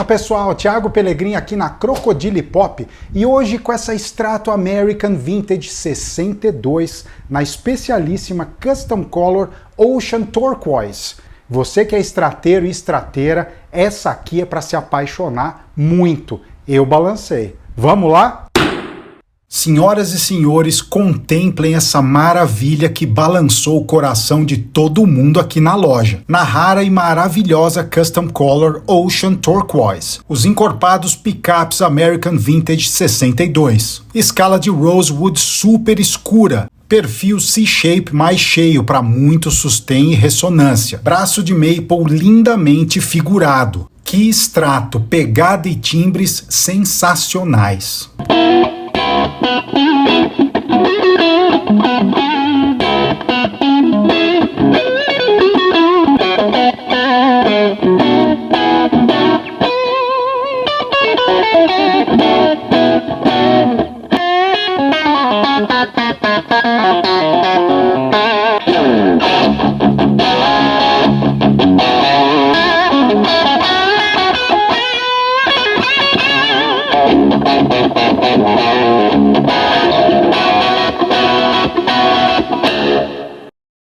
Fala pessoal, Thiago Pellegrini aqui na Crocodile Pop e hoje com essa Strato American Vintage 62 na especialíssima Custom Color Ocean Turquoise. Você que é estrateiro e estrateira, essa aqui é para se apaixonar muito. Eu balancei. Vamos lá? Senhoras e senhores, contemplem essa maravilha que balançou o coração de todo mundo aqui na loja. Na rara e maravilhosa Custom Color Ocean Turquoise. Os encorpados picapes American Vintage 62. Escala de Rosewood super escura. Perfil C-shape mais cheio para muito sustain e ressonância. Braço de maple lindamente figurado. Que extrato, pegada e timbres sensacionais.